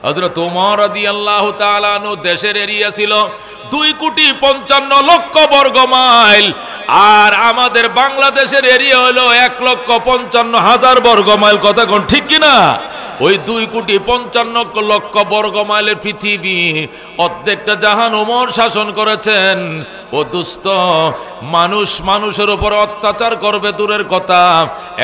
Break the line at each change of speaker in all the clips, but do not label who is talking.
হযরত ওমর রাদিয়াল্লাহু তাআলা আনহু দেশের এরিয়া ছিল 2,55,00,000 বর্গ মাইল, আর আমাদের বাংলাদেশের এরিয়া হলো 1,55,000 বর্গ মাইল। কথা কোন ঠিক কিনা? ওই 2,55,00,000 বর্গ মাইলের পৃথিবী, অর্ধেকটা জাহান ওমর শাসন করেছেন। ও দুস্থ, মানুষের উপর অত্যাচার করবে দূরের কথা,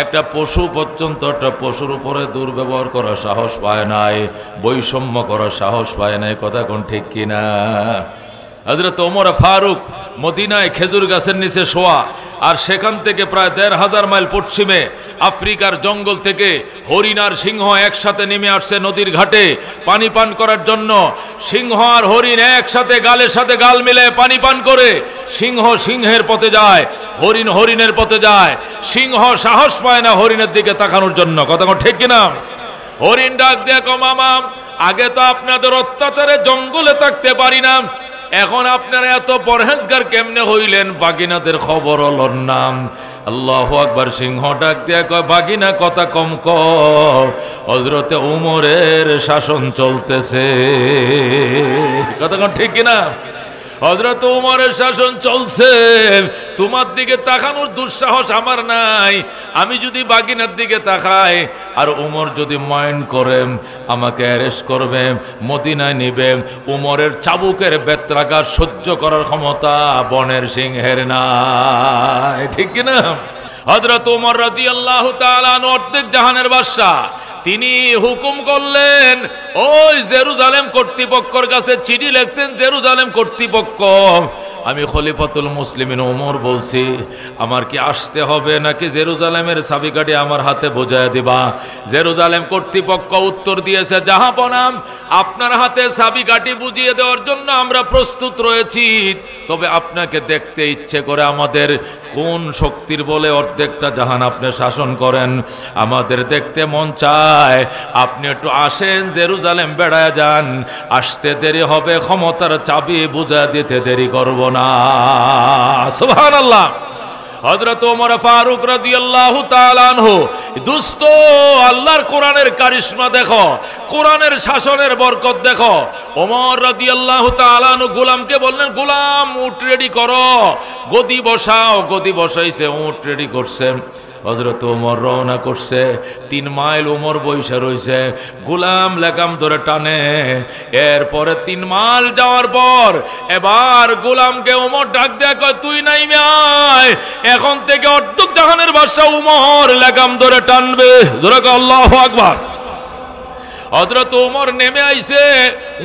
একটা পশু পর্যন্ত একটা পশুর উপরে দুর্ব্যবহার করার সাহস পায় নাই, বৈষম্য করার সাহস পায় নাই। কথা কোন ঠিক কিনা? হযরত ওমর ফারুক মদিনায় খেজুর গাছের নিচে শোয়া, আর সেখান থেকে প্রায় 1,500 মাইল পশ্চিমে আফ্রিকার জঙ্গল থেকে হরিণ আর সিংহ একসাথে নেমে আসছে নদীর ঘাটে পানি পান করার জন্য। সিংহ আর হরিণ একসাথে গালের সাথে গাল মিলে পানি পান করে। সিংহ সিংহের পথে যায়, হরিণ হরিণের পথে যায়। সিংহ সাহস পায় না হরিণের দিকে তাকানোর জন্য। কথা ঠিক কিনা? হরিণ ডাক দিয়ে কো, মামা আগে তো আপনাদের অত্যাচারে জঙ্গলে থাকতে পারি না, এখন আপনারা এত পরহেজগার কেমনে হইলেন? বাগিনাদের খবর হলো নাম। আল্লাহু আকবার। সিংহ ডাক দিয়া কয়, বাগিনা কথা কম কম, হযরতে ওমরের শাসন চলতেছে। কথা কোন ঠিক কিনা? হযরত ওমরের শাসন চলছে, তোমার দিকে তাকানোর দুঃসাহস আমার নাই। আমি যদি বাগিনার দিকে তাকাই আর ওমর যদি মাইন্ড করে আমাকে অ্যারেস্ট করবে, মদিনায় নিবে, ওমরের চাবুকের বেত্রাঘাত সহ্য করার ক্ষমতা বনের সিংহের নাই। ঠিক কিনা? হযরত ওমর রাদিয়াল্লাহু তাআলা আনহু অর্ধেক জাহানের বাদশা, তিনি হুকুম করলেন, ওই জেরুজালেম কর্তৃপক্ষের কাছে চিঠি লিখছেন। জেরুজালেম কর্তৃপক্ষ, আমি খলিফাতুল মুসলিমিন ওমর বলছি, আমার কি আসতে হবে নাকি জেরুজালেমের চাবিকাঠি আমার হাতে বোঝায় দিবা? জেরুজালেম কর্তৃপক্ষ উত্তর দিয়েছে, জাহাপনা আপনার হাতে চাবিকাঠি বুঝিয়ে দেওয়ার জন্য আমরা প্রস্তুত রয়েছি, তবে আপনাকে দেখতে ইচ্ছে করে আমাদের। কোন শক্তির বলে অর্ধেকটা জাহান আপনি শাসন করেন? আমাদের দেখতে মন চায়, আপনি একটু আসেন, জেরুজালেম বেড়ায় যান, আসতে দেরি হবে, ক্ষমতার চাবি বুঝা দিতে দেরি করব না। সুবহানাল্লাহ। হযরত ওমর ফারুক রাদিয়াল্লাহু তাআলা আনহু, দুস্থ, আল্লাহর কোরআনের কারিশমা দেখো, কোরআনের শাসনের বরকত দেখো। ওমর রাদিয়াল্লাহু তাআলা আনহু গোলামকে বললেন, গোলাম উট রেডি করো, গদি বসাও। গদি বসাইছে, উট রেডি করছে। হযরত ওমর রওনা করছে। 3 মাইল ওমর বইসা রইছে, গোলাম লাগাম ধরে টানে। এরপরে 3 মাইল যাওয়ার পর এবার গোলামকে ওমর ডাক দেয়া কয়, তুই নাইমে আয়, এখন থেকে অর্ধেক জাহানের বাদশা ওমর লাগাম ধরে টানবে। জোরে কও আল্লাহু আকবার। হযরত ওমর নেমে আইছে,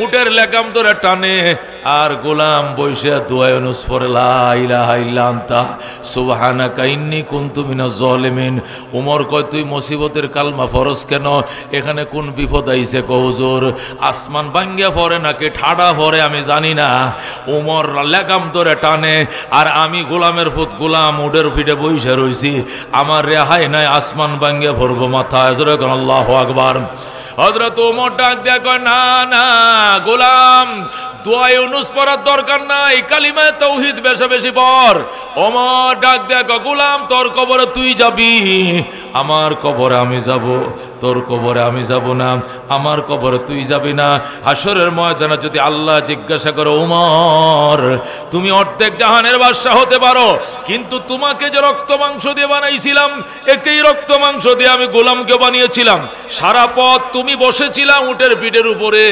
উটের লাগাম ধরে টানে, আর গোলাম বইসা দোয়া ইউনুস পড়ে, লা ইলাহা ইল্লা আনতা সুবহানাকা ইন্নী কুনতু মিনাজ জালিমিন। ওমর কয়, তুই মুসিবতের কালমা ফরজ কেন? এখানে কোন বিপদ আইছে? কও হুজুর, আসমান ভাঙ্গিয়া পড়ে নাকি ঠাডা পড়ে আমি জানি না। ওমর লাগাম ধরে টানে, আর আমি গোলামের ফুত, গোলাম উটের পিঠে বইসা রইছি, আমার রেহাই নাই, আসমান ভাঙ্গিয়া পড়বো মাথায়। জোরে কোন আল্লাহু আকবার। হযরত ওমর ডাক দেয়া কয়, না না গোলাম, দোয়া ইউনুস পড়ার দরকার নাই, কালিমায়ে তাওহীদ বেশি বেশি পড়। ওমর ডাক দেয়া কয়, গোলাম তোর কবরে তুই যাবি, আমার কবরে আমি যাব? তোর কবরে আমি যাব না, আমার কবরে তুই যাবি না। হাসরের ময়দানে যদি আল্লাহ জিজ্ঞাসা করে, ওমর তুমি অর্ধেক জাহানের বাদশা হতে পারো, কিন্তু তোমাকে যে রক্ত মাংস দিয়ে বানাইছিলাম, একই রক্ত মাংস দিয়ে আমি গোলামকে বানিয়েছিলাম। সারা পথ তুমি বসেছিলাম উটের পিঠের উপরে,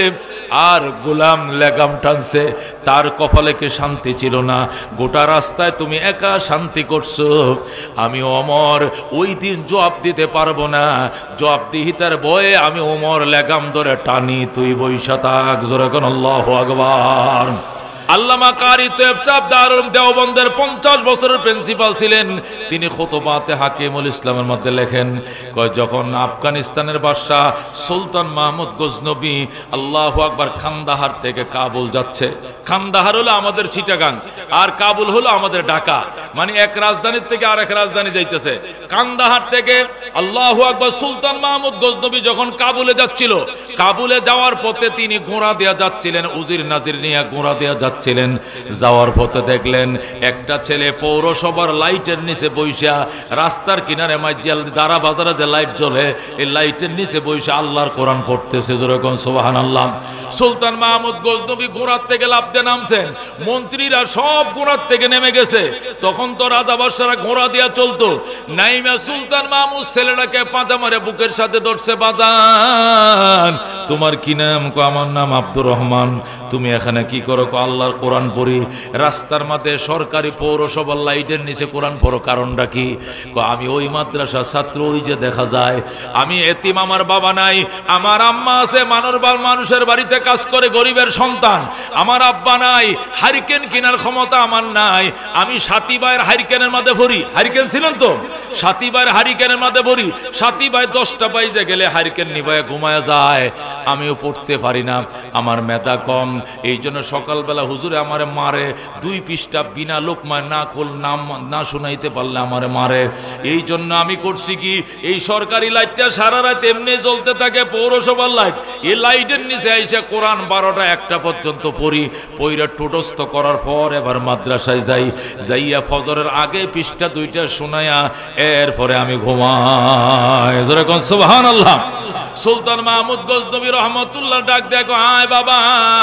আর গোলাম লাগাম টানছে, তার কপালে কি শান্তি ছিল না? গোটা রাস্তায় তুমি একা শান্তি করছো। আমি ওমর ওই দিন জবাব দিতে পারবো না, জবাবদিহিতার ভয়ে আমি ওমর লাগাম ধরে টানি, তুই বইসা থাক। জোরে কোন আল্লাহু আকবার। আল্লামা কারি তৈয়ব সাহেব দারুল দেওবন্দের 50 বছরের প্রিন্সিপাল ছিলেন। তিনি খুতবাতে হাকিমুল ইসলামের মধ্যে লেখেন, কয় যখন আফগানিস্তানের বাদশা সুলতান মাহমুদ গজনবী আল্লাহু আকবার কান্দাহার থেকে কাবুল যাচ্ছে। কান্দাহার হলো আমাদের চিটাগাং, আর কাবুল হলো আমাদের ঢাকা, মানে এক রাজধানীর থেকে আরেক রাজধানী যাইতেছে। কান্দাহার থেকে আল্লাহু আকবার সুলতান মাহমুদ গজনবী যখন কাবুলে যাচ্ছিল, কাবুলে যাওয়ার পথে তিনি ঘোড়া দেয়া যাচ্ছিলেন, উজির নাজির নিয়ে ঘোড়া দেয়া যাচ্ছিলেন। যাচ্ছিলেন, যাওয়ার পথে দেখলেন একটা ছেলে পৌরসভার লাইটের নিচে বইসা, রাস্তার কিনারে মাইজাল দারা বাজারে যে লাইট জ্বলে এই লাইটের নিচে বইসা আল্লাহর কোরআন পড়তেছে। যেরকম সুবহানাল্লাহ। সুলতান মাহমুদ গজনবী ঘোড়ার থেকে লাফতে নামছেন, মন্ত্রীরা সব ঘোড়ার থেকে নেমে গেছে। তখন তো রাজা বাদশারা ঘোড়া দিয়া চলতো। নাইমা সুলতান মাহমুদ ছেলেটাকে পাঁজা মারে বুকের সাথে ধরছে। বাজান তোমার কি নাম? কো আমার নাম আব্দুর রহমান। তুমি এখানে কি করো? কো আল্লাহর কোরআন পড়ি। রাস্তার মাঝে সরকারি পৌরসভার লাইটের নিচে কোরআন পড়ো, কারণটা কি? কো আমি ওই মাদ্রাসার ছাত্র, ওই যে দেখা যায়। আমি এতিম, আমার বাবা নাই, আমার আম্মা আছে মানুষের বাড়িতে কাজ করে, গরিবের সন্তান। আমার আব্বা নাই, হারিকেন কেনার ক্ষমতা আমার নাই। আমি সাতিবাইয়ের হারিকেনের মাঝে ভরি। হারিকেন ছিলেন তো? সাতিবাইয়ের হারিকেনের মাঝে ভরি। সাতিবাই 10টা বাইজে গেলে হারিকেন নিভায় ঘুমায় যায়। আমিও পড়তে পারি না, আমার মেধা কম। এই জন্য সকালবেলা হুজুরে আমারে মারে। 2 পৃষ্ঠা বিনা লোকমায় না খোল নাম না শুনাইতে পারলে আমারে মারে। এই জন্য আমি করছি কি, এই সরকারি লাইটটা সারা রাত এমনি জ্বলতে থাকে, পৌরসভার লাইট। এই লাইটের নিচে আইসা কোরআন 12টা 1টা পর্যন্ত পড়ি। পইরা ঠোঁটস্থ করার পর এবার মাদ্রাসায় যাইয়া ফজরের আগে পৃষ্ঠা 2টা শোনায়া এরপরে আমি ঘুমাই। যেরকম সুবহানাল্লাহ। সুলতান মাহমুদ গজনবী রহমতুল্লাহ ডাক দেখো, আয় বাবা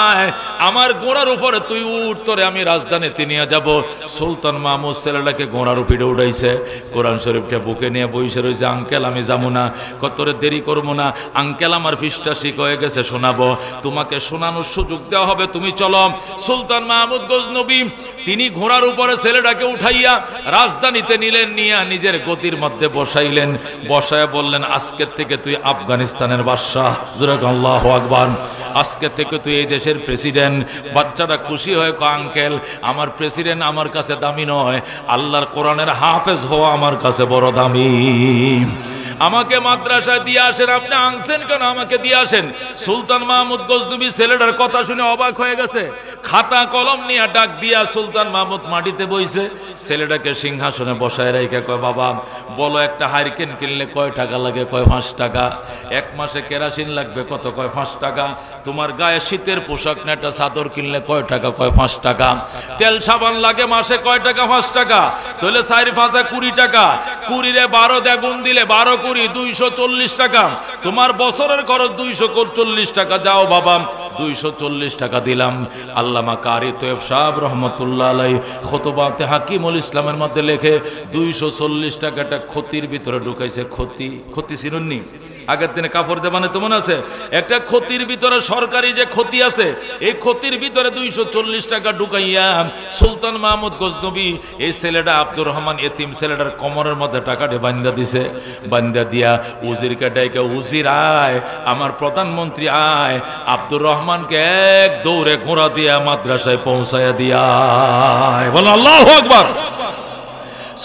আয়, আমার ঘোড়ার উপরে তুই উঠ, তোরে আমি রাজধানীতে নিয়ে যাব। সুলতান মাহমুদ ছেলেটাকে ঘোড়ার উপরে উঠাইছে, কোরআন শরীফটা বুকে নিয়ে বসে রয়েছে। আঙ্কেল আমি যাবো না, কতরে দেরি করবো না আঙ্কেল, আমার পৃষ্ঠা শিখ হয়ে গেছে, শোনাবো, তোমাকে শোনানোর সুযোগ দেওয়া হবে, তুমি চলো। সুলতান মাহমুদ গজনবী তিনি ঘোড়ার উপরে ছেলেটাকে উঠাইয়া রাজধানীতে নিলেন, নিয়ে নিজের গতির মধ্যে বসাইলেন। বসায় বললেন, আজকের থেকে তুই আফগানিস্তানের বাদশাহ। আল্লাহু আকবার। আজকে থেকে তুই এই দেশের প্রেসিডেন্ট। বাচ্চাটা খুশি হয়ে কয়, আঙ্কেল আমার প্রেসিডেন্ট আমার কাছে দামি নয়, আল্লাহর কোরআনের হাফেজ হওয়া আমার কাছে বড় দামি। আমাকে মাদ্রাসায় দিয়ে আসেন। আপনি আনছেন কেন? আমাকে দিয়ে আসেন। সুলতান মাহমুদ গজনবী ছেলেটার কথা শুনে অবাক হয়ে গেছে। খাতা কলম নিয়ে ডাক দিয়া সুলতান মাহমুদ মাটিতে বইছে। ছেলেটাকে সিংহাসনে বসায় রেখে কয়, বাবা বলো একটা হারিকেন কিনলে কয় টাকা লাগে? কয় 5 টাকা। 1 মাসে কেরাসিন লাগবে কত? কয় 5 টাকা। তোমার গায়ে শীতের পোশাক না একটা চাদর কিনলে কয় টাকা? কয় 5 টাকা। তেল সাবান লাগে মাসে কয় টাকা? 5 টাকা। তাহলে 4 5 20 টাকা। 20 রে 12 দিয়ে গুণ দিলে 12 20 240 টাকা। তোমার বছরের খরচ 240 টাকা। যাও বাবা 240 টাকা দিলাম। আল্লামা কারি তৈয়ব সাহেব রহমতুল্লাহ আলাইহি খুতবাতে হাকিমুল ইসলামের মধ্যে লেখে 240 টাকাটা ক্ষতির ভিতরে ঢুকাইছে। ক্ষতি চিনুননি? আগের দিনে কাপড় দেবানে তো মনে আছে, একটা ক্ষতির ভিতরে সরকারি যে ক্ষতি আছে, এই ক্ষতির ভিতরে 240 টাকা ঢুকাইয়া সুলতান মাহমুদ গজনবী এই ছেলেটা আব্দুর রহমান এতিম ছেলেটার কোমরের মধ্যে টাকাটা বান্ধা দিছে। বান্ধা দিয়া উজিরকে ডাইকে, উজির আয়, আমার প্রধানমন্ত্রী আয়, আব্দুর রহমানকে এক দৌড়ে ঘোড়া দিয়া মাদ্রাসায় পৌঁছায়া দিয়া। বলো আল্লাহু আকবার।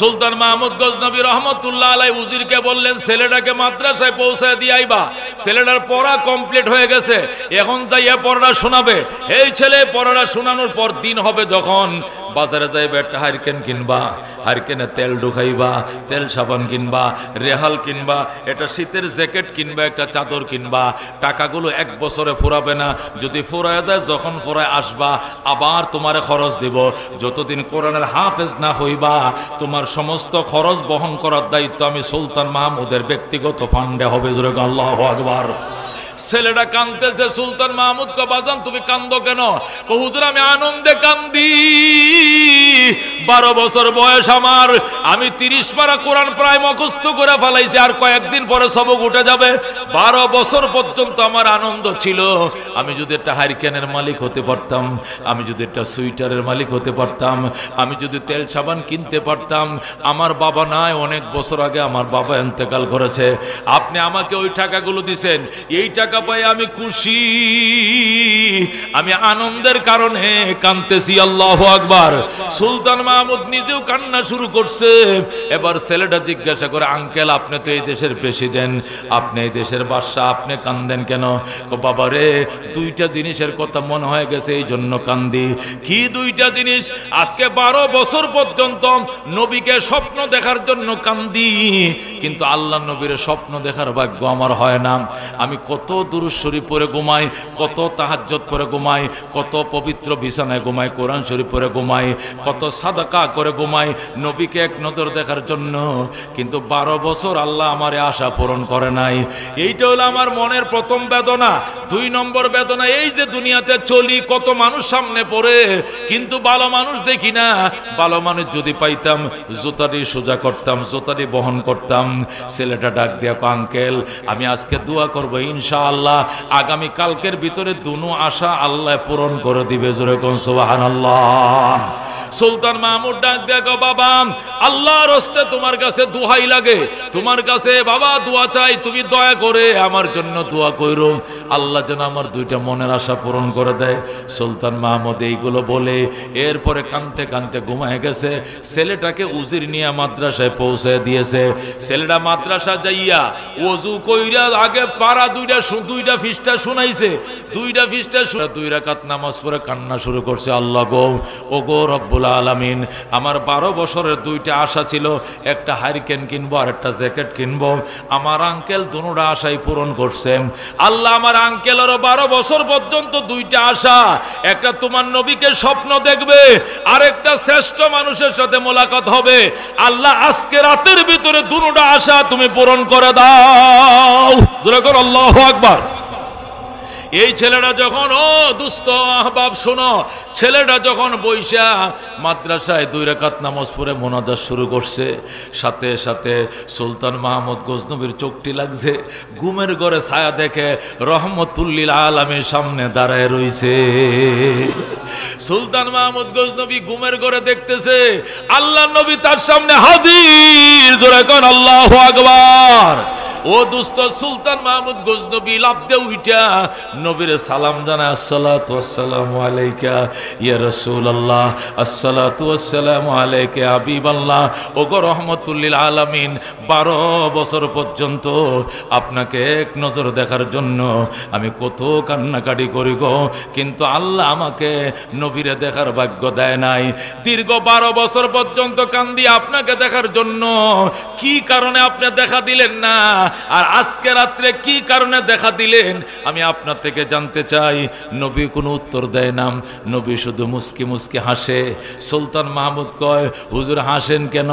সুলতান মাহমুদ গজনবী রহমতুল্লাহ আলাইহি উজিরকে বললেন, ছেলেটাকে মাদ্রাসায় পৌঁছায় দিয়ে আইবা। ছেলেটার পড়া কমপ্লিট হয়ে গেছে, এখন যাইয়া পড়াটা শোনাবে। এই ছেলে পড়াটা শোনানোর পর দিন হবে যখন বাজারে যাইবে, একটা হারিকেন কিনবা, হারিকেনে তেল ঢুকাইবা, তেল সাবান কিনবা, রেহাল কিনবা, একটা শীতের জ্যাকেট কিনবা, একটা চাদর কিনবা। টাকাগুলো 1 বছরে ফুরাবে না। যদি ফুরায় যায়, যখন ফুরায় আসবা আবার তোমারে খরচ দিব। যতদিন কোরআনের হাফেজ না হইবা, তোমার সমস্ত খরচ বহন করার দায়িত্ব আমি সুলতান মাহমুদের ব্যক্তিগত ফান্ডে হবে। জোরে আল্লাহু আকবার। ছেলেটা কাঁদতেছে। সুলতান মাহমুদ কে, বাজান তুমি কান্দো কেন? কো হুজুর আমি আনন্দে কান্দি। 12 বছর বয়স আমার, আমি 30 পারা কোরআন প্রায় মুখস্থ করে ফেলাইছি, আর কয়েকদিন পরে সবক উঠে যাবে। 12 বছর পর্যন্ত আমার আনন্দ ছিল। আমি যদি একটা হারিকেনের মালিক হতে পারতাম, আমি যদি একটা সুইটারের মালিক হতে পারতাম, আমি যদি তেল সাবান কিনতে পারতাম। আমার বাবা নাই, অনেক বছর আগে আমার বাবা ইন্তেকাল করেছে। আপনি আমাকে ওই টাকাগুলো দিছেন, এই টাকা পাই আমি খুশি, আমি আনন্দের কারণে কাঁদতেছি। আল্লাহু আকবার। সুলতান মাহমুদ নিজেও কান্না শুরু করছে। এবার ছেলেটা জিজ্ঞাসা করে, আঙ্কেল আপনি তো এই দেশের প্রেসিডেন্ট, আপনি এই দেশের বাদশা, আপনি কান্দেন কেন? বাবা রে, 2টা জিনিসের কথা মনে হয়ে গেছে, এই জন্য কান্দি। কি 2টা জিনিস? আজকে 12 বছর পর্যন্ত নবীকে স্বপ্ন দেখার জন্য কান্দি, কিন্তু আল্লাহ নবীর স্বপ্ন দেখার ভাগ্য আমার হয় না। আমি কত দুরূদ শরীফ পড়ে ঘুমায়, কত তাহাজ্জুদ পড়ে ঘুমায়, কত পবিত্র বিছানায় ঘুমায়, কোরআন শরীফ পড়ে ঘুমায়, কত সাদাকা করে ঘুমায় নবীকে এক নজর দেখার জন্য। কিন্তু 12 বছর আল্লাহ আমারে আশা পূরণ করে নাই। এইটা হলো আমার মনের প্রথম বেদনা। 2 নম্বর বেদনা এই যে দুনিয়াতে চলি, কত মানুষ সামনে পড়ে, কিন্তু ভালো মানুষ দেখি না। ভালো মানুষ যদি পাইতাম জুতাটি সোজা করতাম, জুতাটি বহন করতাম। ছেলেটা ডাক দিয়া আঙ্কেল আমি আজকে দোয়া করবো ইনশাআল্লাহ আগামী কালকের ভিতরে দুনো আশা আল্লাহ পূরণ করে দিবে। জোরে কোন সুবহানাল্লাহ। সুলতান মাহমুদ ডাক দেখো বাবা আল্লাহর হস্তে তোমার কাছে দোহাই লাগে, তোমার কাছে বাবা দোয়া চাই, তুমি দয়া করে আমার জন্য দোয়া কইরো, আল্লাহ যেন আমার 2টা মনের আশা পূরণ করে দেয়। সুলতান মাহমুদ এইগুলো বলে এরপরে কাঁদতে কাঁদতে ঘুমায় গেছে। ছেলেটাকে উজির নিয়ে মাদ্রাসায় পৌঁছে দিয়েছে। ছেলেটা মাদ্রাসা যাইয়া ওযু কইরা আগে পারা 2টা ফিসটা শুনাইছে, 2টা ফিসটা 2 রাকাত নামাজ পড়ে কান্না শুরু করছে। আল্লাহ গো ও গো রব্বুল আলামিন, আমার 12 বছরের 2টা আশা ছিল, একটা হারিকেন কিনবো আর একটা জ্যাকেট কিনবো। আমার আঙ্কেল দুটোটা আশাই পূরণ করছে। আল্লাহ আমার আঙ্কেলেরও 12 বছর পর্যন্ত 2টা আশা, একটা তোমার নবীকে স্বপ্ন দেখবে, আর একটা শ্রেষ্ঠ মানুষের সাথে মোলাকাত হবে। আল্লাহ আজকে রাতের ভিতরে দুটোটা আশা তুমি পূরণ করে দাও। জোরে করে আল্লাহু আকবার। এই ছেলেটা যখন ও দুস্থ আহবাব শোনো, ছেলেটা যখন বৈশা মাদ্রাসায় 2 রাকাত নামাজ পড়ে মোনাজাত শুরু করছে, সাথে সাথে সুলতান মাহমুদ গজনবীর চোখটি লাগছে। ঘুমের ঘরে ছায়া দেখে রহমতুল্লিল আলামের সামনে দাঁড়ায় রইছে। সুলতান মাহমুদ গজনবী ঘুমের ঘরে দেখতেছে আল্লাহ নবী তার সামনে হাজির। জোরে কোন আল্লাহু আকবার। ও দুস্থ সুলতান মাহমুদ গজনবী লাফ দিয়ে উঠা নবীর সালাম জানায়, আসসালাতু ওয়াসসালামু আলাইকা ইয়া রাসূলুল্লাহ, আসসালাতু ওয়াসসালামু আলাইকা ইয়া হাবিবাল্লাহ। ওগো রহমাতুল্লিল আলামিন, 12 বছর পর্যন্ত আপনাকে এক নজর দেখার জন্য আমি কত কান্নাকাটি করি গো, কিন্তু আল্লাহ আমাকে নবীরে দেখার ভাগ্য দেয় নাই। দীর্ঘ 12 বছর পর্যন্ত কান্দি আপনাকে দেখার জন্য, কি কারণে আপনি দেখা দিলেন না, আর আজকে রাত্রে কি কারণে দেখা দিলেন আমি আপনার থেকে জানতে চাই। নবী কোনো উত্তর দেয় না, নবী শুধু মুস্কি মুস্কি হাসে। সুলতান মাহমুদ কয় হুজুর হাসেন কেন?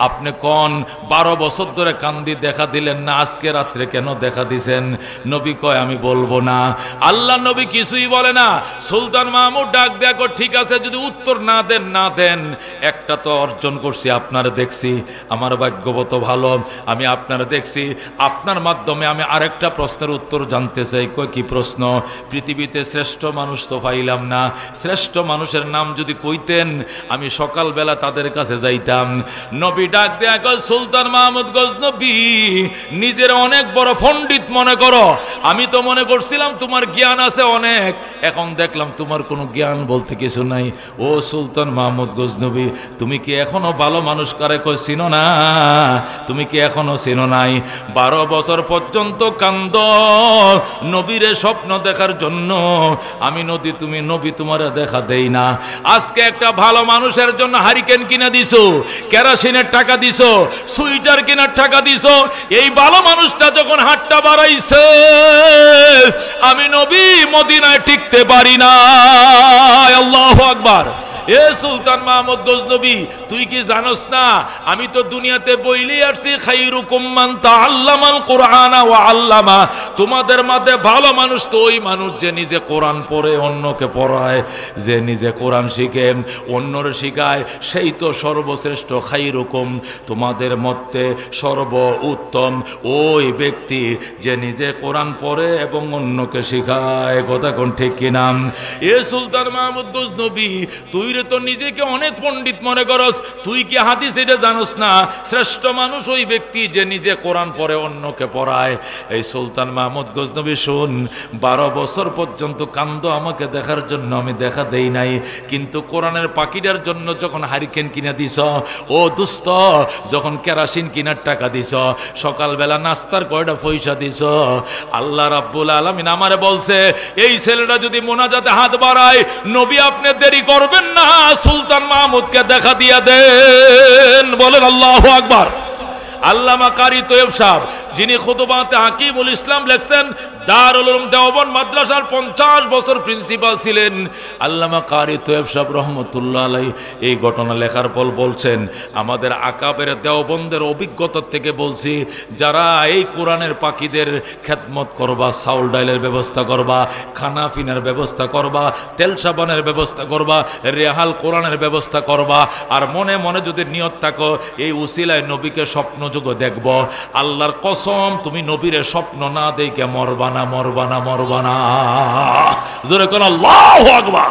আপনি কোন 12 বছর ধরে কান্দি দেখা দিলেন না, আজকে রাত্রে কেন দেখা দিছেন? নবী কয় আমি বলবো না। আল্লাহ নবী কিছুই বলে না। সুলতান মাহমুদ ডাক দেখো ঠিক আছে, যদি উত্তর না দেন, একটা তো অর্জন করছি, আপনার দেখছি, আমার ভাগ্যবত ভালো আমি আপনার দেখছি। আপনার মাধ্যমে আমি আরেকটা প্রশ্নের উত্তর জানতে চাই। কই কি প্রশ্ন? পৃথিবীতে শ্রেষ্ঠ মানুষ তো পাইলাম না, শ্রেষ্ঠ মানুষের নাম যদি কইতেন আমি সকালবেলা তাদের কাছে যাইতাম। নবী ডাক দেয়া কয় সুলতান মাহমুদ গজনবী নিজের অনেক বড় পণ্ডিত মনে করো, আমি তো মনে করছিলাম তোমার জ্ঞান আছে অনেক, এখন দেখলাম তোমার কোনো জ্ঞান বলতে কিছু নাই। ও সুলতান মাহমুদ গজনবী, তুমি কি এখনো ভালো মানুষ কারে কই চিনো না? তুমি কি এখনো চিনো নাই? 12 বছর পর্যন্ত কান্দ নবীরে স্বপ্ন দেখার জন্য, আমি তুমি নবী তোমারে দেখা দেই না। আজকে একটা ভালো মানুষের জন্য হারিকেন কিনে দিছো, কেরোসিনের টাকা দিছো, সুইটার কেনার টাকা দিছো। এই ভালো মানুষটা যখন হাতটা বাড়াইছে আমি নবী মদিনায় টিকতে পারি না। আল্লাহু আকবার। এ সুলতান মাহমুদ গজনবী, তুই কি জানোস না আমি তো দুনিয়াতে বইলেই আসছি খাইরুকুম মান তাআল্লামাল কুরআনা ওয়া আল্লামা। তোমাদের মধ্যে ভালো মানুষ তো ওই মানুষ যে নিজে কোরআন পড়ে অন্যকে পড়ায়, যে নিজে কোরআন শিখে অন্যর শিখায়, সেই তো সর্বশ্রেষ্ঠ। খাইরুকুম, তোমাদের মধ্যে সর্ব উত্তম ওই ব্যক্তি যে নিজে কোরআন পড়ে এবং অন্যকে শিখায়। কথা কোন ঠিক কিনা? এ সুলতান মাহমুদ গজনবী, তুই রে তো নিজেকে অনেক পণ্ডিত মনে করস, তুই কি হাদিস এটা জানোস না? শ্রেষ্ঠ মানুষ ওই ব্যক্তি যে নিজে কোরআন পড়ে অন্যকে পড়ায়। এই সুলতান মাহমুদ গজনবী শুন, 12 বছর পর্যন্ত কান্দ আমাকে দেখার জন্য, আমি দেখা দেই নাই, কিন্তু কোরআনের পাখিটার জন্য যখন হারিকেন কিনে দিছ, ও দুস্থ যখন কেরাসিন কিনার টাকা দিছ, সকালবেলা নাস্তার কয়টা পয়সা দিছ, আল্লাহ রাব্বুল আলামিন আমারে বলছে এই ছেলেটা যদি মোনাজাতে হাত বাড়ায় নবী আপনি দেরি করবেন না, সুলতান মাহমুদকে দেখা দিয়া দেন। বলেন আল্লাহু আকবার। আল্লামা কারি তৈয়ব সাহেব যিনি খুতবাতে হাকিমুল ইসলাম লেখছেন, দারুল উলুম দেওবন্দ মাদ্রাসার 50 বছর প্রিন্সিপাল ছিলেন আল্লামা কারি তৈয়ব সাহেব রহমতুল্লাহ আলাইহি, এই ঘটনা লেখার পর বলছেন, আমাদের আকাবের দেওবন্দের অভিজ্ঞতা থেকে বলছি, যারা এই কোরআনের পাখিদের খেদমত করবা, চাউল ডাইলের ব্যবস্থা করবা, খানা পিনার ব্যবস্থা করবা, তেল সাবানের ব্যবস্থা করবা, রেহাল কোরআনের ব্যবস্থা করবা, আর মনে মনে যদি নিয়ত থাকো এই উসিলায় নবীকে স্বপ্নযোগ্য দেখব, আল্লাহর কসম তুমি নবীরে স্বপ্ন না দেখে মরবা না, মরবা না, মরবা না। জোরে কোন আল্লাহু আকবার।